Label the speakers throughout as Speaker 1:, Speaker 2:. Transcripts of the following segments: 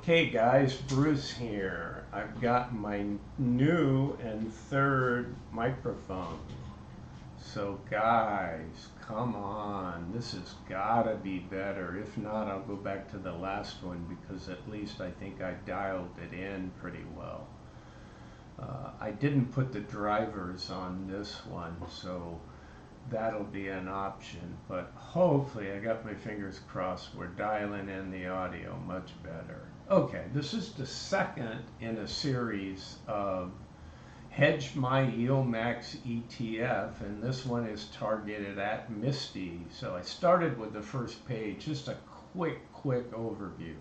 Speaker 1: Okay guys, Bruce here. I've got my new and third microphone. So guys, come on, this has gotta be better. If not, I'll go back to the last one because at least I think I dialed it in pretty well. I didn't put the drivers on this one, so that'll be an option, but hopefully, I got my fingers crossed, we're dialing in the audio much better. Okay, this is the second in a series of Hedge My YIELDMAX ETF, and this one is targeted at MSTY. So I started with the first page, just a quick overview.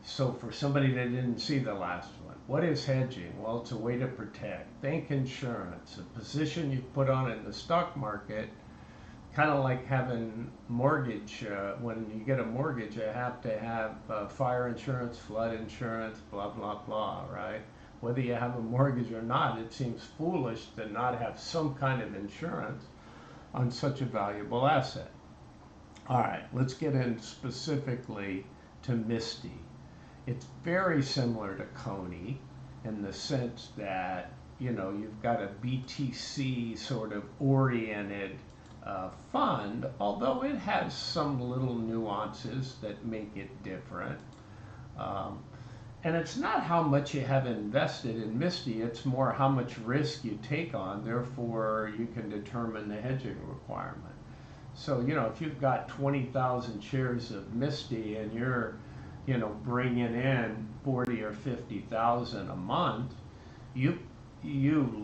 Speaker 1: So for somebody that didn't see the last one, what is hedging? Well, it's a way to protect. Think insurance, a position you put on in the stock market, kind of like having mortgage. When you get a mortgage, you have to have fire insurance, flood insurance, blah, blah, blah, right? Whether you have a mortgage or not, it seems foolish to not have some kind of insurance on such a valuable asset. All right, let's get in specifically to MSTY. It's very similar to Coney in the sense that, you know, you've got a BTC sort of oriented fund, although it has some little nuances that make it different. And it's not how much you have invested in MSTY, it's more how much risk you take on, therefore you can determine the hedging requirement. So, you know, if you've got 20,000 shares of MSTY and you're, you know, bringing in 40 or 50,000 a month, you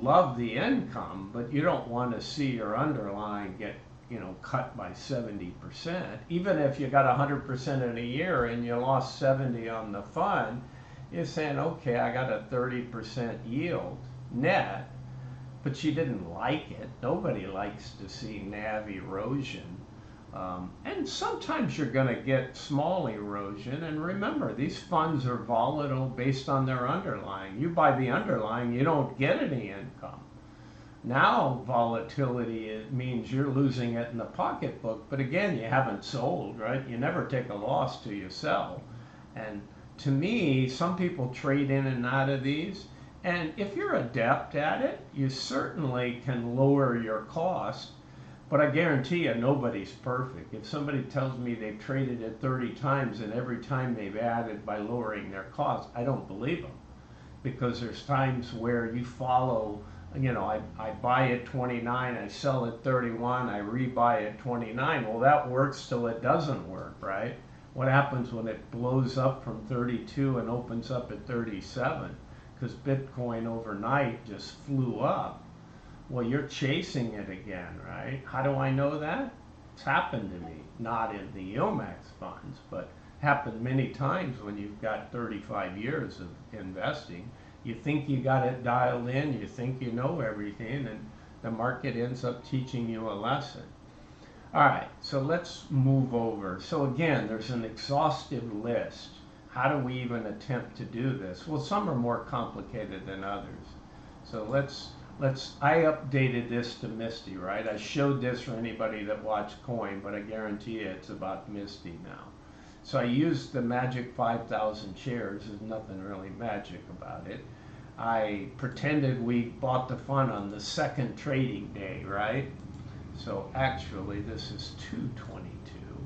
Speaker 1: love the income, but you don't want to see your underlying get, you know, cut by 70%. Even if you got 100% in a year and you lost 70 on the fund, you're saying, okay, I got a 30% yield net, but you didn't like it. Nobody likes to see NAV erosion. And sometimes you're going to get small erosion. And remember, these funds are volatile based on their underlying. You buy the underlying, you don't get any income. Now volatility, it means you're losing it in the pocketbook. But again, you haven't sold, right? You never take a loss till you sell. And to me, some people trade in and out of these. And if you're adept at it, you certainly can lower your cost. But I guarantee you, nobody's perfect. If somebody tells me they've traded it 30 times and every time they've added by lowering their cost, I don't believe them. Because there's times where you follow, you know, I buy at 29, I sell at 31, I rebuy at 29. Well, that works till it doesn't work, right? What happens when it blows up from 32 and opens up at 37? Because Bitcoin overnight just flew up. Well, you're chasing it again, right? How do I know that? It's happened to me, not in the YIELDMAX funds, but happened many times when you've got 35 years of investing. You think you got it dialed in, you think you know everything, and the market ends up teaching you a lesson. All right, so let's move over. So again, there's an exhaustive list. How do we even attempt to do this? Well, some are more complicated than others. So I updated this to MSTY, right? I showed this for anybody that watched Coin, but I guarantee you it's about MSTY now. So I used the magic 5,000 shares. There's nothing really magic about it. I pretended we bought the fund on the second trading day, right? So actually this is 2/22.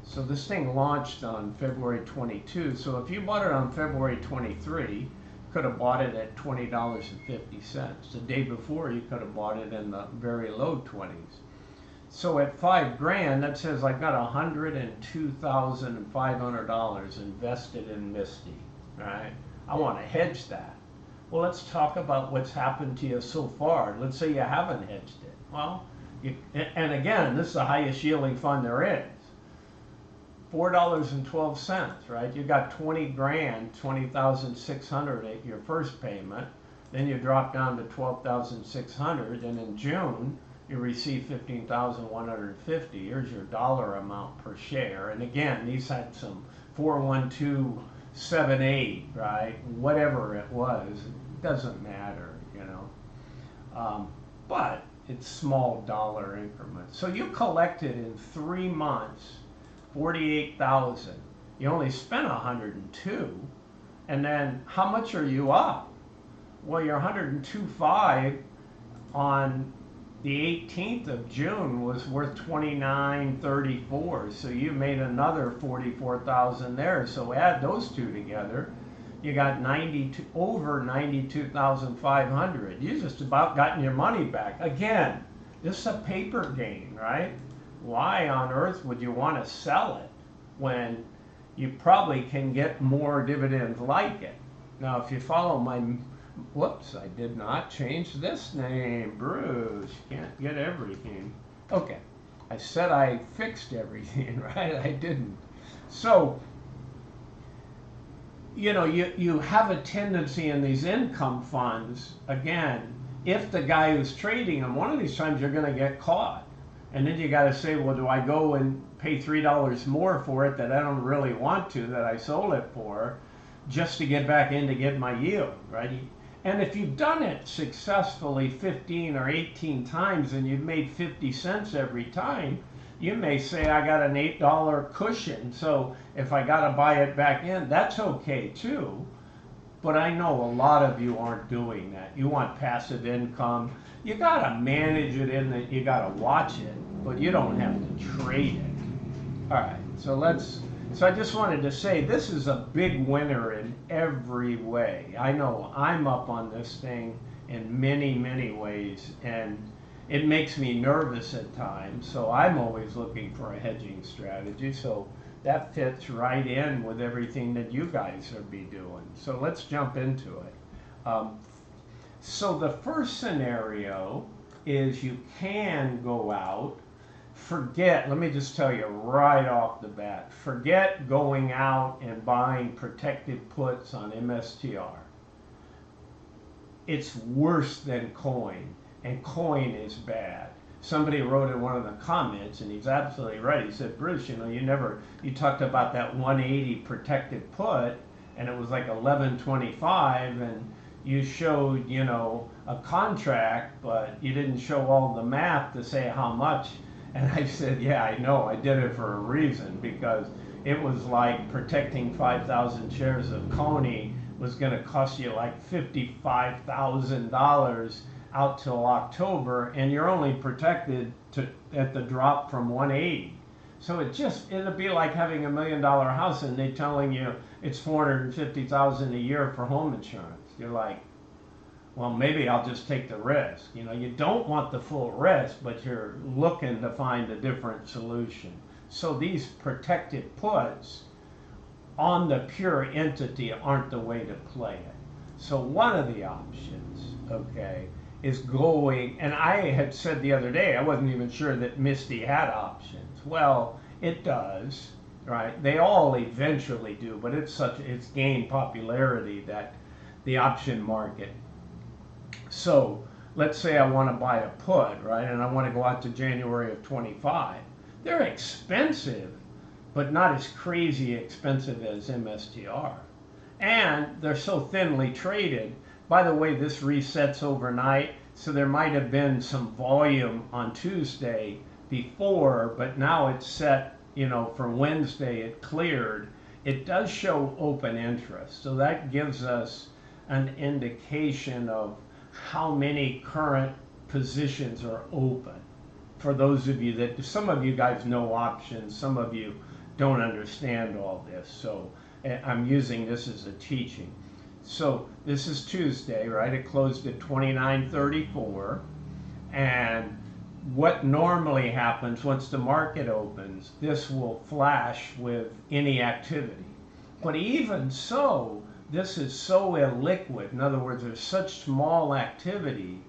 Speaker 1: So this thing launched on February 22. So if you bought it on February 23, could have bought it at $20.50. The day before, you could have bought it in the very low 20s. So at $5,000, that says I got $102,500 invested in MSTY, right? I want to hedge that. Well, let's talk about what's happened to you so far. Let's say you haven't hedged it. Well, and again, this is the highest yielding fund there is. $4.12, right? You got 20 grand, 20,600 at your first payment. Then you drop down to 12,600, and in June you receive 15,150. Here's your dollar amount per share. And again, these had some 41278, right? Whatever it was, it doesn't matter, you know. But it's small dollar increments. So you collected in 3 months 48,000. You only spent 102. And then how much are you up? Well, you're 102.5 on the 18th of June was worth 29.34. So you made another 44,000 there. So add those two together, you got 92, over 92,500. You just about gotten your money back. Again, this is a paper gain, right? Why on earth would you want to sell it when you probably can get more dividends like it? Now, if you follow my, whoops, I did not change this name, Bruce. Can't get everything. Okay, I said I fixed everything, right? I didn't. So, you know, you have a tendency in these income funds, again, if the guy who's trading them, one of these times you're going to get caught. And then you got to say, well, do I go and pay $3 more for it that I don't really want to, that I sold it for, just to get back in to get my yield, right? And if you've done it successfully 15 or 18 times and you've made 50 cents every time, you may say, I got an $8 cushion, so if I got to buy it back in, that's okay too. But I know a lot of you aren't doing that. You want passive income. You got to manage it in that you got to watch it, but you don't have to trade it. All right, so I just wanted to say this is a big winner in every way. I know I'm up on this thing in many, many ways, and it makes me nervous at times, so I'm always looking for a hedging strategy. So that fits right in with everything that you guys are be doing. So let's jump into it. So the first scenario is you can go out. Forget, let me just tell you right off the bat, forget going out and buying protected puts on MSTR. It's worse than coin, and coin is bad. Somebody wrote in one of the comments, and he's absolutely right. He said, Bruce, you know, you talked about that 180 protected put, and it was like 1125, and you showed, you know, a contract, but you didn't show all the math to say how much. And I said, yeah, I know, I did it for a reason, because it was like protecting 5,000 shares of Coney was going to cost you like $55,000 out till October, and you're only protected at the drop from 180. So it'll be like having $1 million house and they telling you it's $450,000 a year for home insurance. You're like, well, maybe I'll just take the risk. You know, you don't want the full risk, but you're looking to find a different solution. So these protected puts on the pure entity aren't the way to play it. So one of the options, okay, is going, and I had said the other day, I wasn't even sure that MSTY had options. Well, it does, right? They all eventually do, but it's gained popularity, that the option market. So let's say I want to buy a put, right? And I want to go out to January of 25. They're expensive, but not as crazy expensive as MSTR. And they're so thinly traded. By the way, this resets overnight, so there might have been some volume on Tuesday before, but now it's set, you know, for Wednesday it cleared. It does show open interest, so that gives us an indication of how many current positions are open. For those of you that, some of you guys know options, some of you don't understand all this, so I'm using this as a teaching. So this is Tuesday, right? It closed at 29.34, and what normally happens once the market opens, this will flash with any activity. But even so, this is so illiquid. In other words, there's such small activity,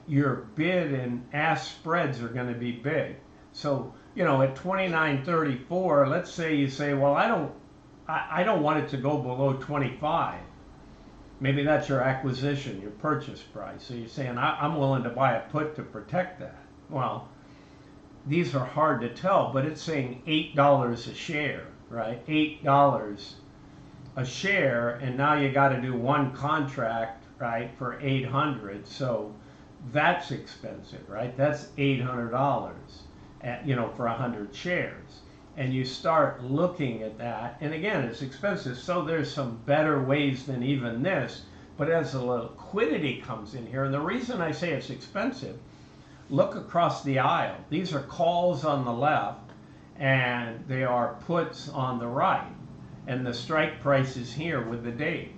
Speaker 1: your bid and ask spreads are going to be big. So, you know, at 29.34, let's say you say, well, I don't want it to go below 25. Maybe that's your acquisition, your purchase price. So you're saying, I'm willing to buy a put to protect that. Well, these are hard to tell, but it's saying $8 a share, right? $8 a share, and now you got to do one contract, right, for 800. So that's expensive, right? That's $800, you know, for 100 shares. and you start looking at that, and again, it's expensive, so there's some better ways than even this, but as the liquidity comes in here, and the reason I say it's expensive, look across the aisle. These are calls on the left, and they are puts on the right, and the strike price is here with the date.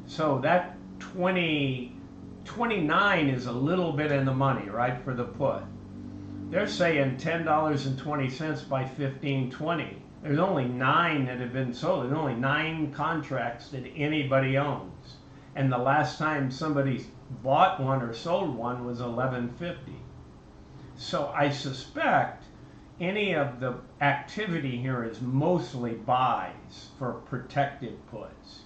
Speaker 1: So that 29 is a little bit in the money, right, for the put. They're saying $10.20 by 15.20. There's only 9 that have been sold. There's only 9 contracts that anybody owns. And the last time somebody bought one or sold one was 11.50. So I suspect any of the activity here is mostly buys for protected puts.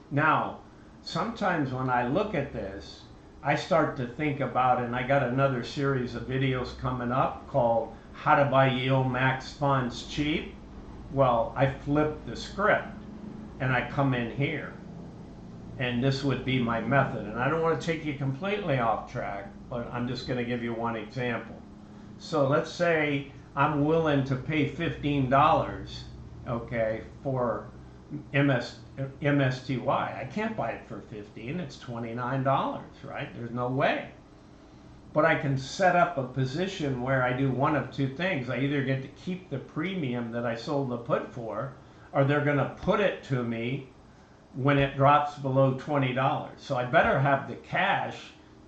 Speaker 1: Now, sometimes when I look at this, I start to think about, and I got another series of videos coming up called How to Buy YIELDMAX Funds Cheap. Well, I flip the script and I come in here. And this would be my method. And I don't want to take you completely off track, but I'm just going to give you one example. So let's say I'm willing to pay $15, okay, for MSTY. I can't buy it for $15, it's $29, right? There's no way. But I can set up a position where I do one of two things. I either get to keep the premium that I sold the put for, or they're going to put it to me when it drops below $20. So I better have the cash,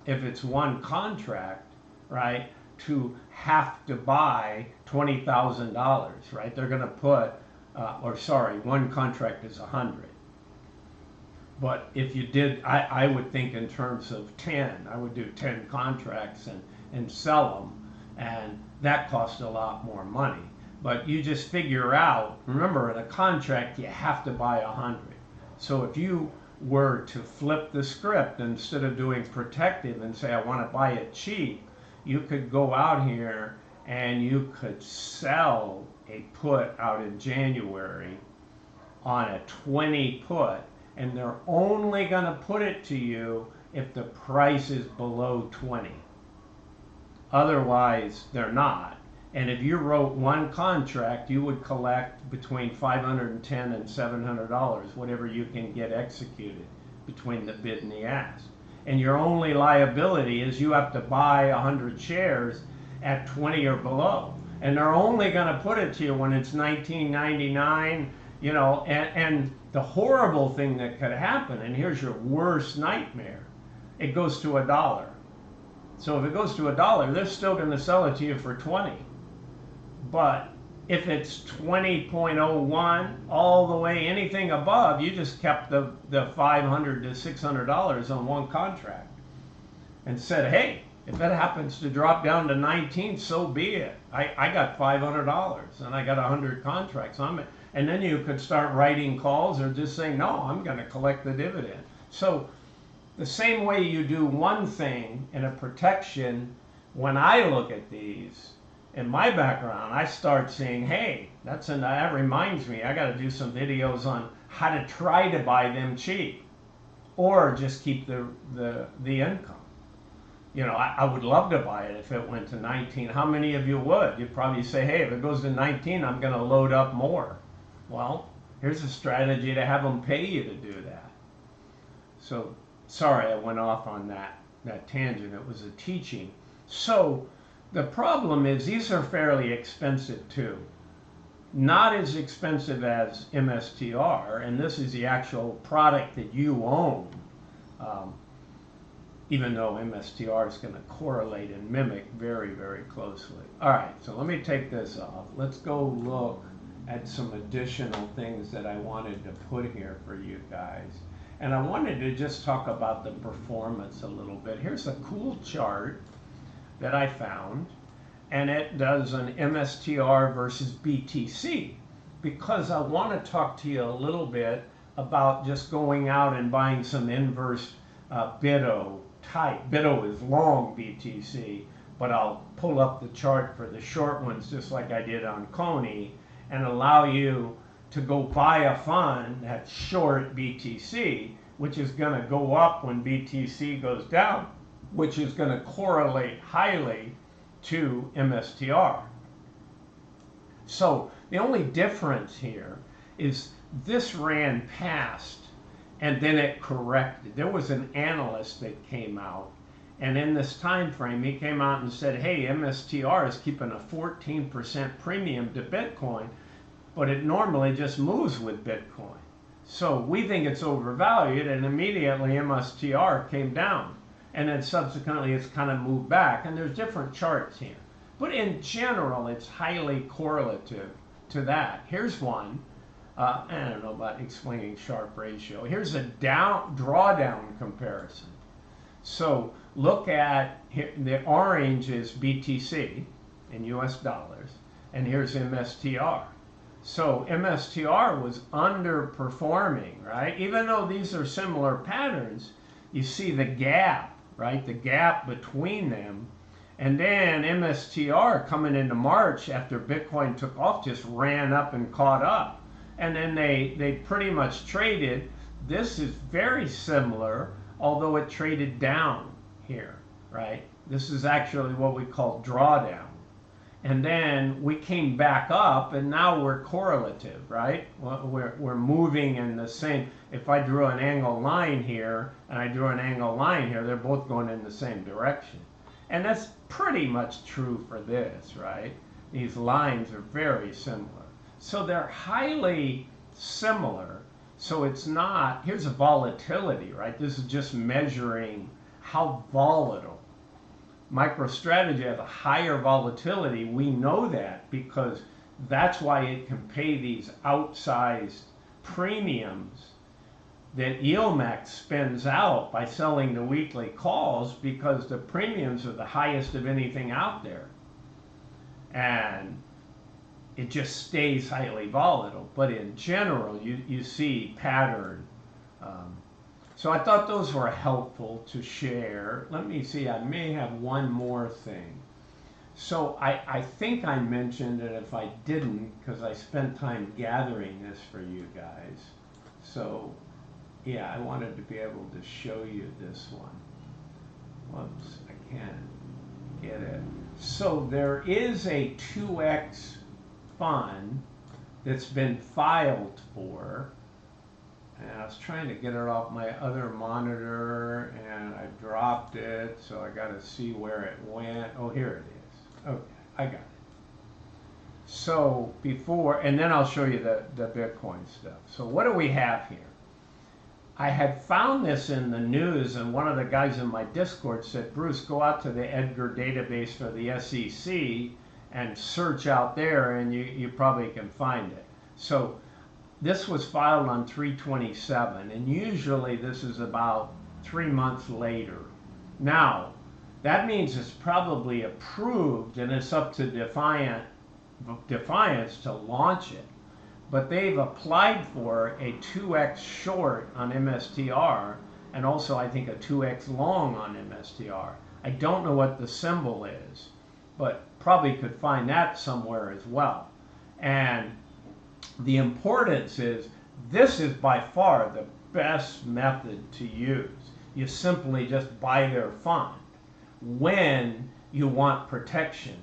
Speaker 1: if it's one contract, right, to have to buy $20,000, right? They're going to put, one contract is 100. But if you did, I would think in terms of 10. I would do 10 contracts and sell them, and that costs a lot more money. But you just figure out, remember, in a contract, you have to buy 100. So if you were to flip the script, instead of doing protective and say, I want to buy it cheap, you could go out here and you could sell a put out in January on a 20 put, and they're only going to put it to you if the price is below 20. Otherwise, they're not. And if you wrote one contract, you would collect between $510 and $700, whatever you can get executed between the bid and the ask. And your only liability is you have to buy 100 shares at 20 or below. And they're only going to put it to you when it's $19.99, you know, and the horrible thing that could happen, and here's your worst nightmare, it goes to $1. So if it goes to $1, they're still going to sell it to you for 20. But if it's 20.01 all the way, anything above, you just kept the $500 to $600 on one contract and said, hey, if it happens to drop down to 19, so be it. I got $500 and I got 100 contracts on it. And then you could start writing calls or just say, no, I'm going to collect the dividend. So the same way you do one thing in a protection, when I look at these, in my background, I start saying, hey, that reminds me, I got to do some videos on how to try to buy them cheap or just keep the income. You know, I would love to buy it if it went to 19. How many of you would? You'd probably say, hey, if it goes to 19, I'm going to load up more. Well, here's a strategy to have them pay you to do that. So, sorry I went off on that tangent. It was a teaching. So, the problem is these are fairly expensive too. Not as expensive as MSTR, and this is the actual product that you own, even though MSTR is going to correlate and mimic very, very closely. All right, so let me take this off. Let's go look at some additional things that I wanted to put here for you guys. And I wanted to just talk about the performance a little bit. Here's a cool chart that I found, and it does an MSTR versus BTC, because I want to talk to you a little bit about just going out and buying some inverse BIDO type. BIDO is long BTC, but I'll pull up the chart for the short ones just like I did on Coney and allow you to go buy a fund that's short BTC, which is going to go up when BTC goes down, which is going to correlate highly to MSTR. So The only difference here is this ran past and then it corrected. There was an analyst that came out, and in this time frame he came out and said, hey, MSTR is keeping a 14% premium to Bitcoin, but it normally just moves with Bitcoin. So we think it's overvalued, and immediately MSTR came down. And then subsequently it's kind of moved back, and there's different charts here. But in general, it's highly correlative to that. Here's one. I don't know about explaining Sharpe ratio. Here's a drawdown comparison. So look at here, the orange is BTC in US dollars, and here's MSTR. So MSTR was underperforming, right? Even though these are similar patterns, you see the gap, right? The gap between them. And then MSTR coming into March after Bitcoin took off just ran up and caught up. And then they pretty much traded. This is very similar, although it traded down here, right? This is actually what we call drawdown. And then we came back up, and now we're correlative, right? We're moving in the same. If I drew an angle line here and I drew an angle line here, they're both going in the same direction. And that's pretty much true for this, right? These lines are very similar. So they're highly similar. So it's not, here's a volatility, right? This is just measuring how volatile. MicroStrategy has a higher volatility. We know that because that's why it can pay these outsized premiums that YIELDMAX spends out by selling the weekly calls, because the premiums are the highest of anything out there. And it just stays highly volatile. But in general, you see pattern. So I thought those were helpful to share. Let me see, I may have one more thing. So I think I mentioned it. If I didn't, because I spent time gathering this for you guys. So yeah, I wanted to be able to show you this one. Whoops, I can't get it. So there is a 2X fund that's been filed for. And I was trying to get it off my other monitor, and I dropped it, so I got to see where it went. Oh, here it is. Okay, I got it. So before, and then I'll show you the Bitcoin stuff. So what do we have here? I had found this in the news, and one of the guys in my Discord said, Bruce, go out to the Edgar database for the SEC and search out there, and you probably can find it. So this was filed on 3/27, and usually this is about 3 months later. Now, that means it's probably approved, and it's up to Defiance to launch it. But they've applied for a 2X short on MSTR, and also I think a 2X long on MSTR. I don't know what the symbol is, but probably could find that somewhere as well. And the importance is, this is by far the best method to use. You simply just buy their fund when you want protection.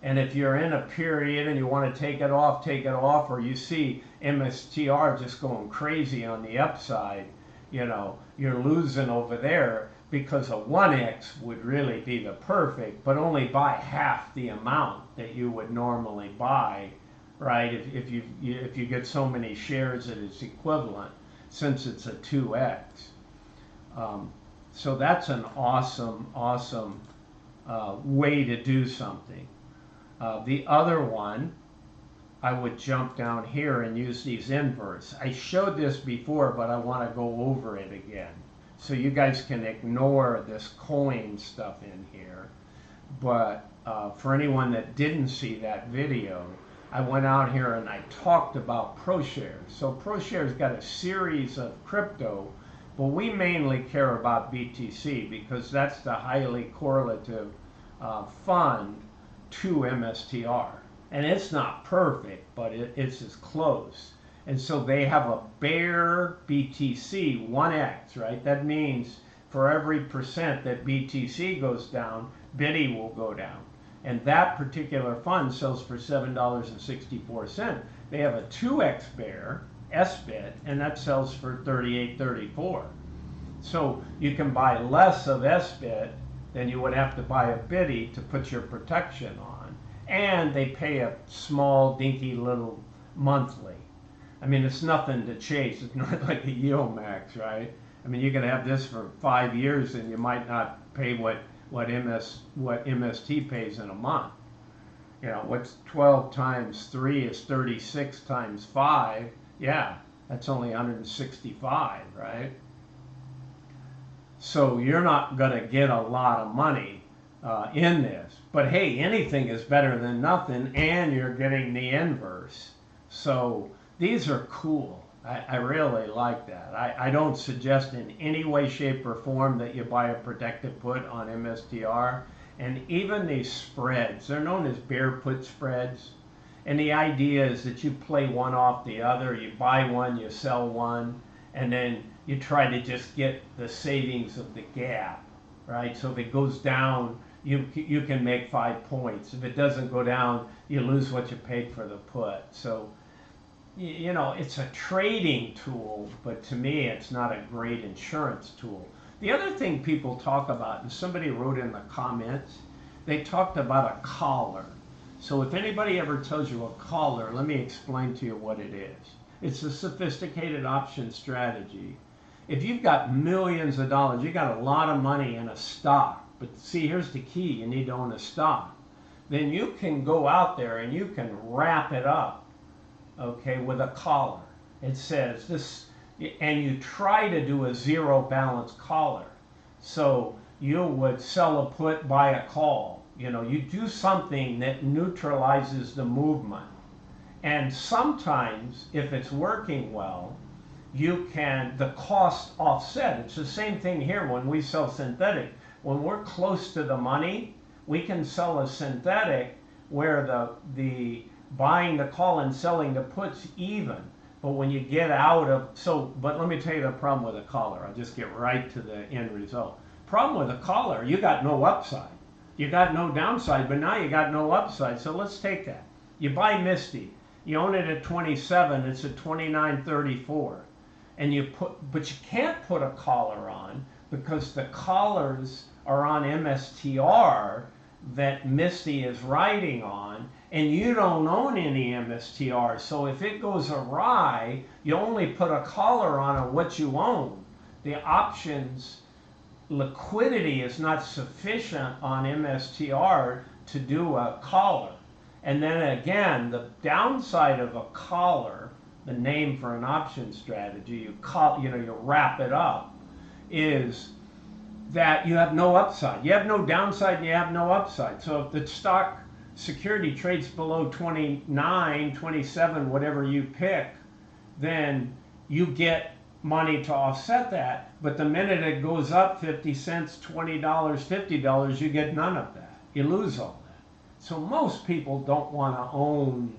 Speaker 1: And if you're in a period and you want to take it off, or you see MSTR just going crazy on the upside, you know, you're losing over there, because a 1X would really be the perfect, but only buy half the amount that you would normally buy, right? If you get so many shares that it's equivalent, since it's a 2X. So that's an awesome way to do something. The other one, I would jump down here and use these inverts. I showed this before, but I want to go over it again, so you guys can ignore this coin stuff in here. But for anyone that didn't see that video, I went out here and I talked about ProShares. So ProShares got a series of crypto, but we mainly care about BTC because that's the highly correlative fund to MSTR. And it's not perfect, but it's as close. And so they have a bear BTC 1X, right? That means for every percent that BTC goes down, Bitty will go down. And that particular fund sells for $7.64. They have a 2x bear, SBIT, and that sells for $38.34. So you can buy less of SBIT than you would have to buy a BITI to put your protection on. And they pay a small, dinky little monthly. I mean, it's nothing to chase. It's not like a YIELDMAX, right? I mean, you can have this for 5 years and you might not pay what MST pays in a month. You know, what's 12 times 3 is 36 times 5. Yeah, that's only 165, right? So you're not going to get a lot of money in this. But hey, anything is better than nothing, and you're getting the inverse. So these are cool. I really like that. I don't suggest in any way, shape, or form that you buy a protected put on MSTR. And even these spreads, they're known as bear put spreads. And the idea is that you play one off the other. You buy one, you sell one, and then you try to just get the savings of the gap, right? So if it goes down, you can make 5 points. If it doesn't go down, you lose what you paid for the put. So, you know, it's a trading tool, but to me, it's not a great insurance tool. The other thing people talk about, and somebody wrote in the comments, they talked about a collar. So if anybody ever tells you a collar, let me explain to you what it is. It's a sophisticated option strategy. If you've got millions of dollars, you got a lot of money in a stock, but see, here's the key, you need to own a stock. Then you can go out there and you can wrap it up, okay, with a collar. It says this, and you try to do a zero balance collar. So you would sell a put, buy a call. You know, you do something that neutralizes the movement. And sometimes, if it's working well, you can, the cost offset. It's the same thing here when we sell synthetic. When we're close to the money, we can sell a synthetic where the buying the call and selling the puts even. But when you get out of, but let me tell you the problem with a collar. I'll just get right to the end result. Problem with a collar, you got no upside. You got no downside, but now you got no upside. So let's take that. You buy MSTY. You own it at 27, it's at 29.34. And but you can't put a collar on because the collars are on MSTR that MSTY is riding on, and you don't own any MSTR. So if it goes awry, you only put a collar on what you own. The options liquidity is not sufficient on MSTR to do a collar. And then again, the downside of a collar, the name for an option strategy, you wrap it up, is that you have no upside. You have no downside and you have no upside. So if the stock security trades below 29, 27, whatever you pick, then you get money to offset that. But the minute it goes up 50 cents, $20, $50, you get none of that. You lose all that. So most people don't want to own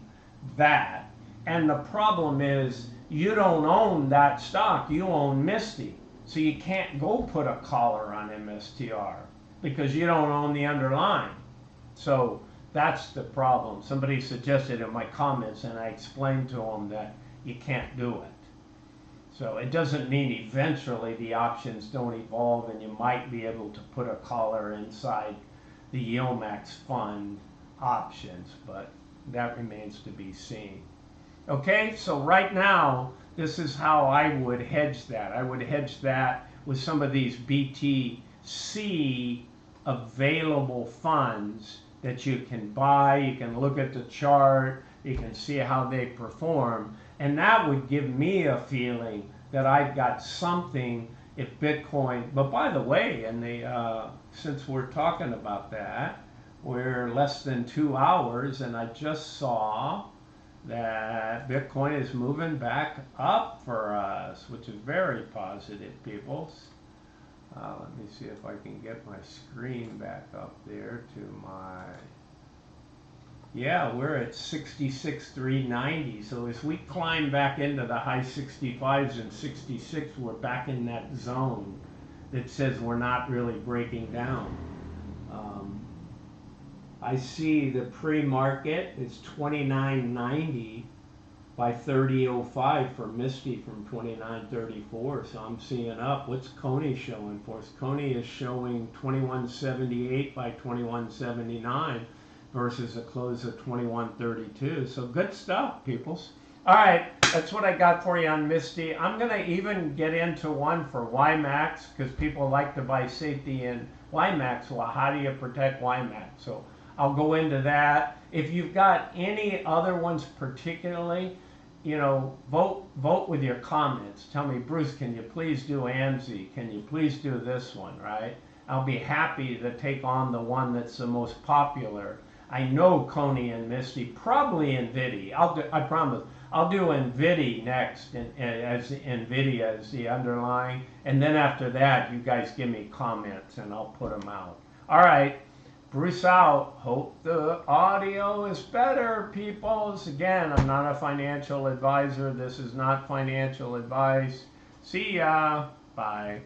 Speaker 1: that. And the problem is you don't own that stock, you own MSTY. So you can't go put a collar on MSTR because you don't own the underlying. So that's the problem. Somebody suggested in my comments and I explained to them that you can't do it. So it doesn't mean eventually the options don't evolve and you might be able to put a collar inside the YIELDMAX fund options, but that remains to be seen. Okay, so right now, this is how I would hedge that. I would hedge that with some of these BTC available funds that you can buy. You can look at the chart, you can see how they perform, and that would give me a feeling that I've got something if Bitcoin, but by the way, since we're talking about that, we're less than 2 hours, and I just saw that Bitcoin is moving back up for us, which is very positive, people. Let me see if I can get my screen back up there to my, yeah, we're at 66,390. So as we climb back into the high 65s and 66, we're back in that zone that says we're not really breaking down. I see the pre-market is 29.90 by 30.05 for MSTY from 29.34. So I'm seeing up. What's Coney showing for us? Coney is showing 21.78 by 21.79 versus a close of 21.32. So good stuff, peoples. All right, that's what I got for you on MSTY. I'm going to even get into one for YIELDMAX because people like to buy safety in YIELDMAX. Well, how do you protect YIELDMAX? So I'll go into that. If you've got any other ones particularly, you know, vote with your comments. Tell me, Bruce, can you please do AMSI? Can you please do this one, right? I'll be happy to take on the one that's the most popular. I know Coney and MSTY, probably NVIDIA. I promise. I'll do NVIDIA next, as NVIDIA as the underlying, and then after that, you guys give me comments and I'll put them out. All right, Bruce out. Hope the audio is better, peoples. Again, I'm not a financial advisor. This is not financial advice. See ya. Bye.